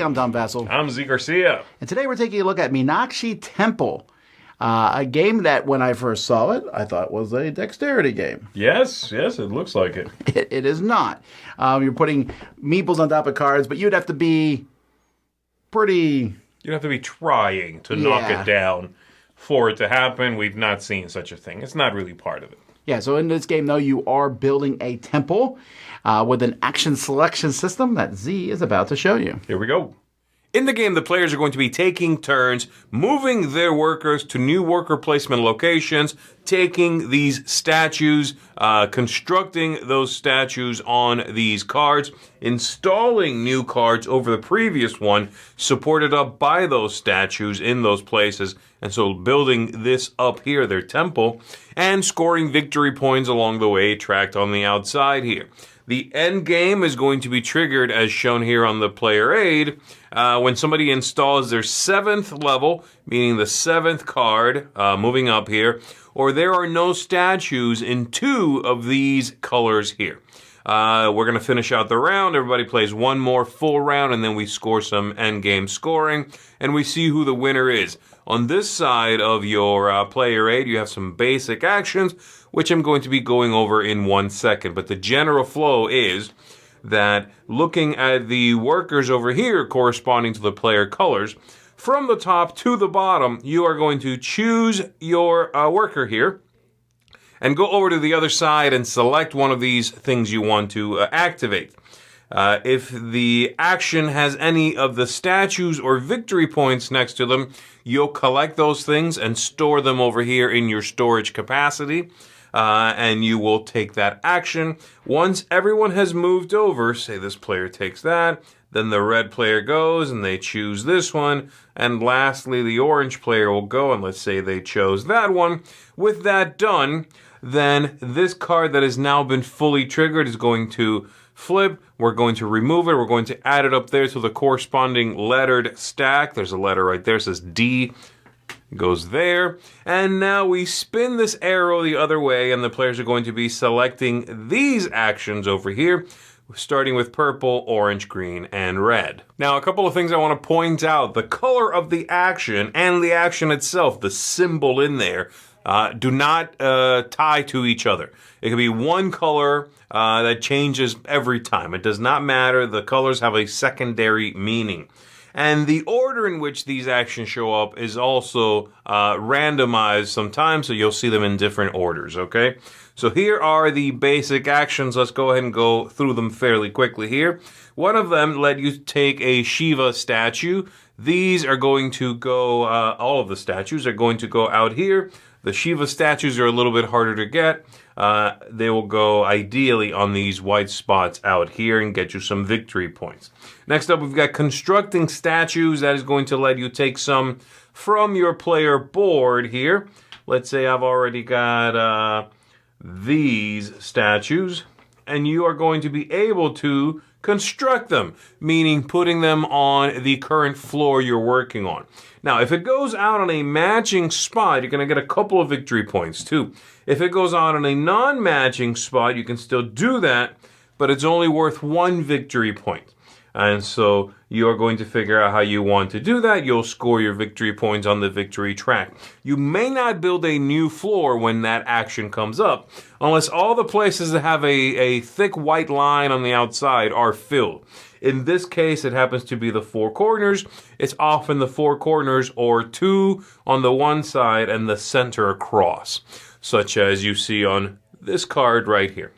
everybody. I'm Don Vassell. I'm Z Garcia. And today we're taking a look at Meenakshi Temple, a game that when I first saw it, I thought was a dexterity game. Yes, it looks like it. It is not. You're putting meeples on top of cards, but you'd have to be pretty... You'd have to be trying to knock it down for it to happen. We've not seen such a thing. It's not really part of it. Yeah, so in this game, though, you are building a temple with an action selection system that Z is about to show you. Here we go. In the game, the players are going to be taking turns, moving their workers to new worker placement locations, taking these statues, constructing those statues on these cards, installing new cards over the previous one, supported up by those statues in those places, and so building this up here, their temple, and scoring victory points along the way, tracked on the outside here. The end game is going to be triggered as shown here on the player aid when somebody installs their 7th level, meaning the 7th card, moving up here, or there are no statues in 2 of these colors here. We're going to finish out the round. Everybody plays one more full round, and then we score some end game scoring, and we see who the winner is. On this side of your player aid, you have some basic actions, which I'm going to be going over in 1 second. But the general flow is that looking at the workers over here corresponding to the player colors, from the top to the bottom, you are going to choose your worker here and go over to the other side and select one of these things you want to activate. If the action has any of the statues or victory points next to them, you'll collect those things and store them over here in your storage capacity. And you will take that action. Once everyone has moved over, say this player takes that, then the red player goes and they choose this one, and lastly the orange player will go and let's say they chose that one. With that done, then this card that has now been fully triggered is going to flip. We're going to remove it. We're going to add it up there to the corresponding lettered stack. There's a letter right there, it says D. Goes there, and now we spin this arrow the other way, and the players are going to be selecting these actions over here, starting with purple, orange, green, and red. Now, a couple of things I want to point out. The color of the action and the action itself, the symbol in there, do not tie to each other. It can be one color that changes every time. It does not matter. The colors have a secondary meaning. And the order in which these actions show up is also randomized sometimes, so you'll see them in different orders, okay? So here are the basic actions. Let's go ahead and go through them fairly quickly here. One of them let you take a Shiva statue. These are going to go, all of the statues are going to go out here. The Shiva statues are a little bit harder to get. They will go ideally on these white spots out here and get you some victory points. Next up, we've got constructing statues. That is going to let you take some from your player board here. Let's say I've already got these statues, and you are going to be able to construct them, meaning putting them on the current floor you're working on. Now, if it goes out on a matching spot, you're going to get a couple of victory points too. If it goes out on a non-matching spot, you can still do that, but it's only worth 1 victory point. And so you are going to figure out how you want to do that. You'll score your victory points on the victory track. You may not build a new floor when that action comes up, unless all the places that have a thick white line on the outside are filled. In this case, it happens to be the 4 corners. It's often the 4 corners or 2 on the one side and the center across, such as you see on this card right here.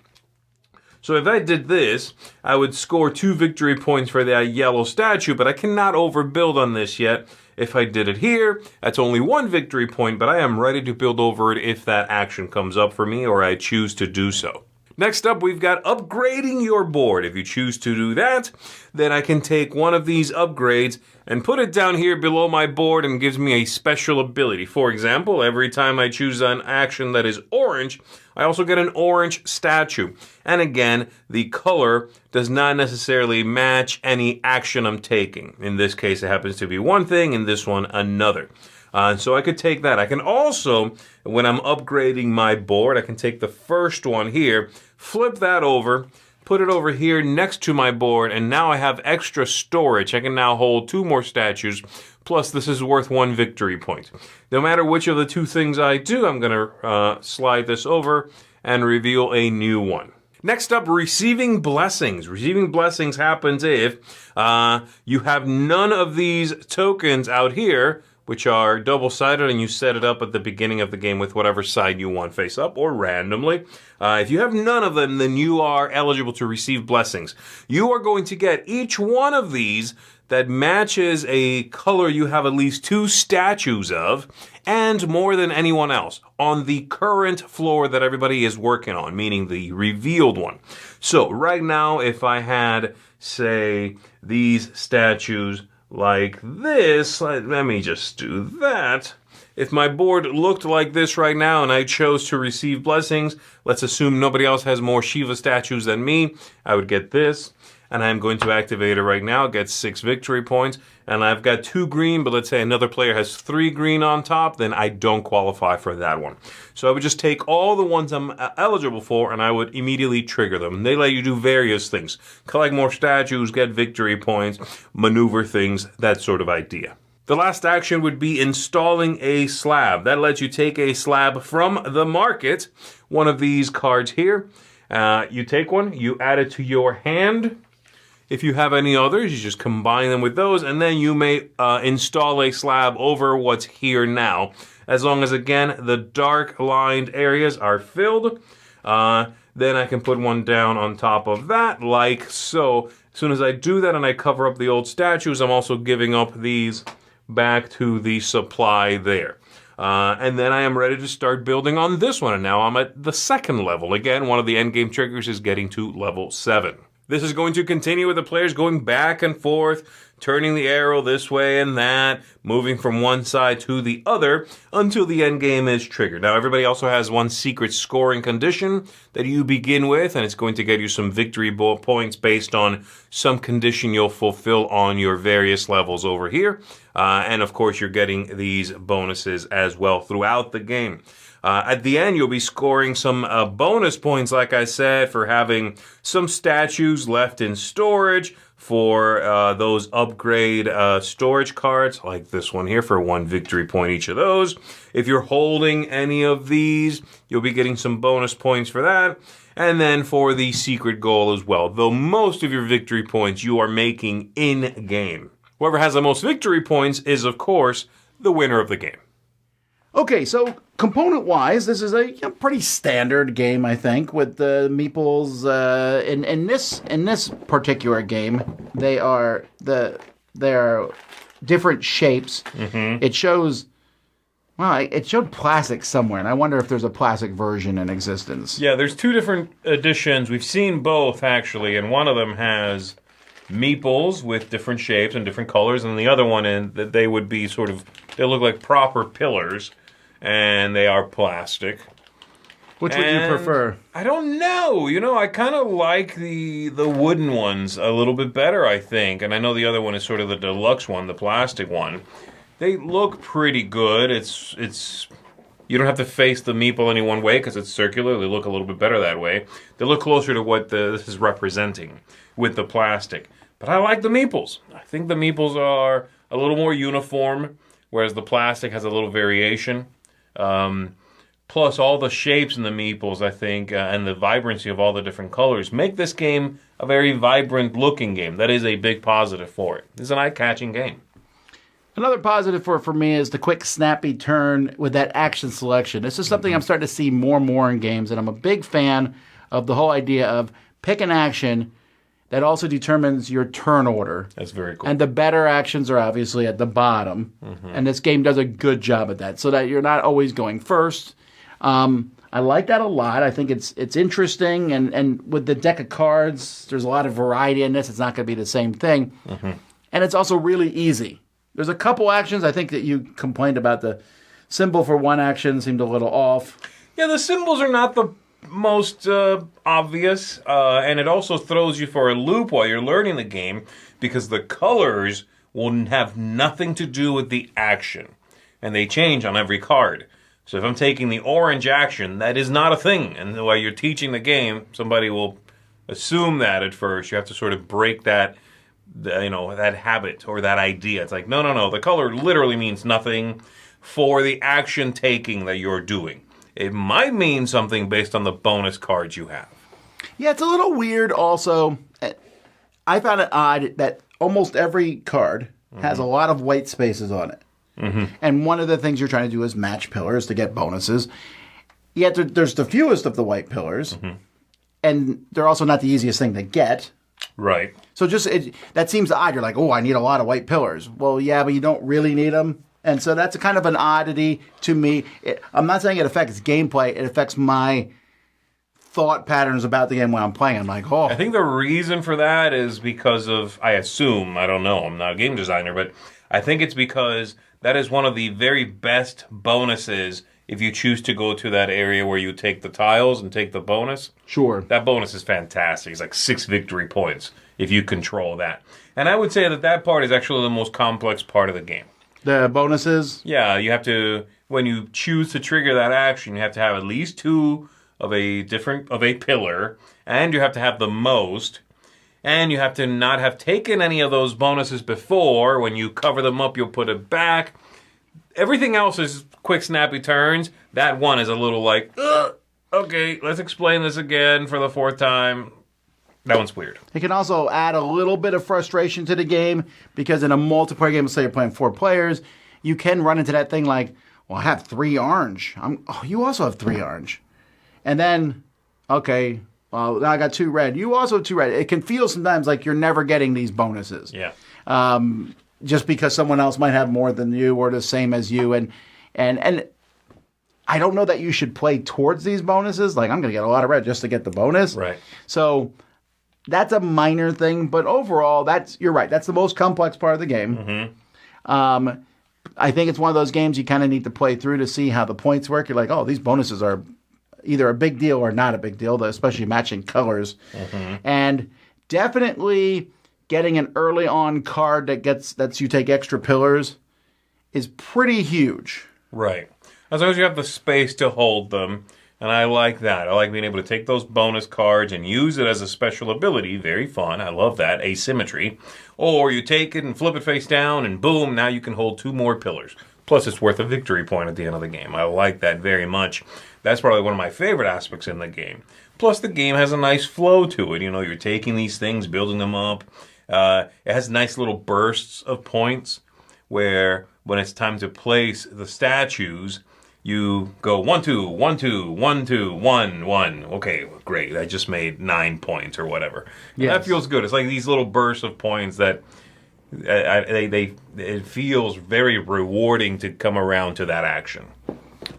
So if I did this, I would score 2 victory points for that yellow statue, but I cannot overbuild on this yet. If I did it here, that's only 1 victory point, but I am ready to build over it if that action comes up for me or I choose to do so. Next up, we've got upgrading your board. If you choose to do that, then I can take one of these upgrades and put it down here below my board and gives me a special ability. For example, every time I choose an action that is orange, I also get an orange statue. And again, the color does not necessarily match any action I'm taking. In this case, it happens to be one thing, in this one, another. So I could take that. I can also, when I'm upgrading my board, I can take the first one here, flip that over, put it over here next to my board, and now I have extra storage. I can now hold 2 more statues, plus this is worth 1 victory point. No matter which of the 2 things I do, I'm going to slide this over and reveal a new one. Next up, receiving blessings. Receiving blessings happens if you have none of these tokens out here, which are double-sided, and you set it up at the beginning of the game with whatever side you want face up or randomly. If you have none of them, then you are eligible to receive blessings. You are going to get each one of these that matches a color you have at least 2 statues of, and more than anyone else, on the current floor that everybody is working on, meaning the revealed one. So right now, if I had, say, these statues like this, let me just do that. If my board looked like this right now and I chose to receive blessings, let's assume nobody else has more Shiva statues than me, I would get this. And I'm going to activate it right now, get 6 victory points, and I've got 2 green, but let's say another player has 3 green on top, then I don't qualify for that one. So I would just take all the ones I'm eligible for, and I would immediately trigger them. They let you do various things. Collect more statues, get victory points, maneuver things, that sort of idea. The last action would be installing a slab. That lets you take a slab from the market, one of these cards here. You take one, you add it to your hand. If you have any others, you just combine them with those, and then you may install a slab over what's here now. As long as, again, the dark lined areas are filled, then I can put one down on top of that, like so. As soon as I do that and I cover up the old statues, I'm also giving up these back to the supply there. And then I am ready to start building on this one, and now I'm at the 2nd level. Again, one of the endgame triggers is getting to level 7. This is going to continue with the players going back and forth, turning the arrow this way and that, moving from one side to the other until the end game is triggered. Now, everybody also has one secret scoring condition that you begin with, and it's going to get you some victory points based on some condition you'll fulfill on your various levels over here. And of course, you're getting these bonuses as well throughout the game. At the end, you'll be scoring some bonus points, like I said, for having some statues left in storage, for those upgrade storage cards, like this one here, for 1 victory point each of those. If you're holding any of these, you'll be getting some bonus points for that. And then for the secret goal as well, though most of your victory points you are making in-game. Whoever has the most victory points is, of course, the winner of the game. Okay, so component-wise, this is a pretty standard game, I think, with the meeples. In this particular game, they are different shapes. Mm-hmm. It shows. Well, it showed plastic somewhere, and I wonder if there's a plastic version in existence. Yeah, there's 2 different editions. We've seen both, actually, and one of them has meeples with different shapes and different colors, and the other one, they would be they look like proper pillars, and they are plastic. Which would you prefer? I don't know. I kind of like the wooden ones a little bit better, I think. And I know the other one is sort of the deluxe one, the plastic one. They look pretty good. It's you don't have to face the meeple any one way because it's circular. They look a little bit better that way. They look closer to what this is representing with the plastic. But I like the meeples. I think the meeples are a little more uniform, whereas the plastic has a little variation. Plus, all the shapes in the meeples, I think, and the vibrancy of all the different colors make this game a very vibrant-looking game. That is a big positive for it. It's an eye-catching game. Another positive for me is the quick, snappy turn with that action selection. This is something I'm starting to see more and more in games, and I'm a big fan of the whole idea of pick an action that also determines your turn order. That's very cool. And the better actions are obviously at the bottom, and this game does a good job at that, so that you're not always going first. I like that a lot. I think it's interesting, and with the deck of cards, there's a lot of variety in this. It's not going to be the same thing. Mm-hmm. And it's also really easy. There's a couple actions, I think, that you complained about. The symbol for one action seemed a little off. Yeah, the symbols are not the most obvious, and it also throws you for a loop while you're learning the game, because the colors will have nothing to do with the action, and they change on every card. So if I'm taking the orange action, that is not a thing. And while you're teaching the game, somebody will assume that at first. You have to sort of break that that habit or that idea. It's like, no. The color literally means nothing for the action taking that you're doing. It might mean something based on the bonus cards you have. Yeah, it's a little weird also. I found it odd that almost every card has a lot of white spaces on it. Mm-hmm. And one of the things you're trying to do is match pillars to get bonuses. Yet there's the fewest of the white pillars. Mm-hmm. And they're also not the easiest thing to get. Right. So that seems odd. You're like, oh, I need a lot of white pillars. Well, yeah, but you don't really need them. And so that's a kind of an oddity to me. I'm not saying it affects gameplay. It affects my thought patterns about the game when I'm playing. I'm like, oh. I think the reason for that is because of, I assume, I don't know, I'm not a game designer, but I think it's because that is one of the very best bonuses if you choose to go to that area where you take the tiles and take the bonus. Sure. That bonus is fantastic. It's like 6 victory points if you control that. And I would say that part is actually the most complex part of the game. The bonuses? Yeah, you have to, when you choose to trigger that action, you have to have at least 2 of a pillar, and you have to have the most, and you have to not have taken any of those bonuses before. When you cover them up, you'll put it back. Everything else is quick, snappy turns. That one is a little like, okay, let's explain this again for the 4th time. That one's weird. It can also add a little bit of frustration to the game because in a multiplayer game, say you're playing 4 players, you can run into that thing like, well, I have 3 orange. You also have 3 orange. And then, okay, well, now I got 2 red. You also have 2 red. It can feel sometimes like you're never getting these bonuses. Yeah. Just because someone else might have more than you or the same as you. And I don't know that you should play towards these bonuses. Like, I'm going to get a lot of red just to get the bonus. Right. So that's a minor thing, but overall, you're right. That's the most complex part of the game. Mm-hmm. I think it's one of those games you kind of need to play through to see how the points work. You're like, oh, these bonuses are either a big deal or not a big deal, especially matching colors. Mm-hmm. And definitely getting an early on card that lets you take extra pillars is pretty huge. Right. As long as you have the space to hold them. And I like that. I like being able to take those bonus cards and use it as a special ability. Very fun. I love that. Asymmetry. Or you take it and flip it face down and boom, now you can hold 2 more pillars. Plus it's worth a victory point at the end of the game. I like that very much. That's probably one of my favorite aspects in the game. Plus the game has a nice flow to it. You're taking these things, building them up. It has nice little bursts of points where when it's time to place the statues, you go 1, 2, 1, 2, 1, 2, 1, 1. Okay, great. I just made 9 points or whatever. Yes. That feels good. It's like these little bursts of points that it feels very rewarding to come around to that action.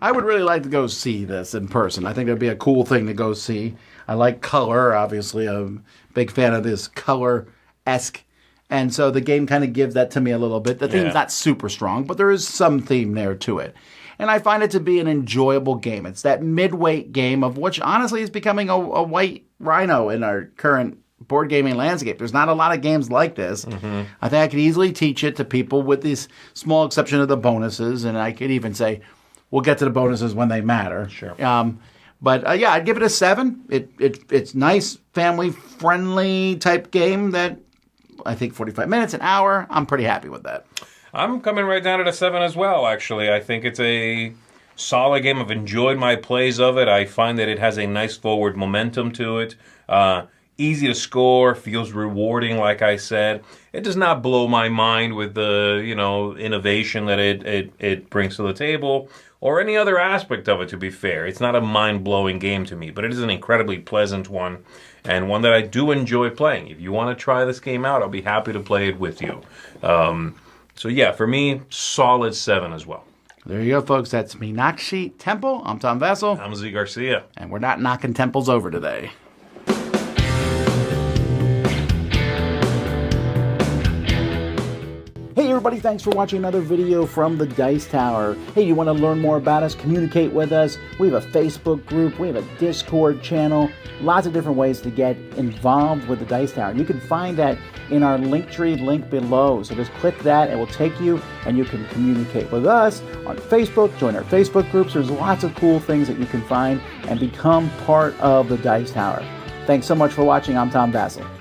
I would really like to go see this in person. I think that'd be a cool thing to go see. I like color, obviously. I'm a big fan of this color-esque. And so the game kind of gives that to me a little bit. The theme's not super strong, but there is some theme there to it. And I find it to be an enjoyable game. It's that mid-weight game of which honestly is becoming a white rhino in our current board gaming landscape. There's not a lot of games like this. Mm-hmm. I think I could easily teach it to people with this small exception of the bonuses. And I could even say, we'll get to the bonuses when they matter. Sure. But I'd give it a 7. It's nice, family-friendly type game that I think 45 minutes, an hour, I'm pretty happy with that. I'm coming right down at a 7 as well, actually. I think it's a solid game. I've enjoyed my plays of it. I find that it has a nice forward momentum to it. Easy to score, feels rewarding, like I said. It does not blow my mind with the, innovation that it brings to the table or any other aspect of it, to be fair. It's not a mind-blowing game to me, but it is an incredibly pleasant one and one that I do enjoy playing. If you want to try this game out, I'll be happy to play it with you. So yeah, for me, solid 7 as well. There you go, folks. That's Meenakshi Temple. I'm Tom Vessel. I'm Z Garcia. And we're not knocking temples over today. Hey everybody, thanks for watching another video from the Dice Tower. Hey, you want to learn more about us, communicate with us? We have a Facebook group, we have a Discord channel, lots of different ways to get involved with the Dice Tower. And you can find that in our Linktree link below. So just click that, it will take you and you can communicate with us on Facebook, join our Facebook groups. There's lots of cool things that you can find and become part of the Dice Tower. Thanks so much for watching. I'm Tom Vassell.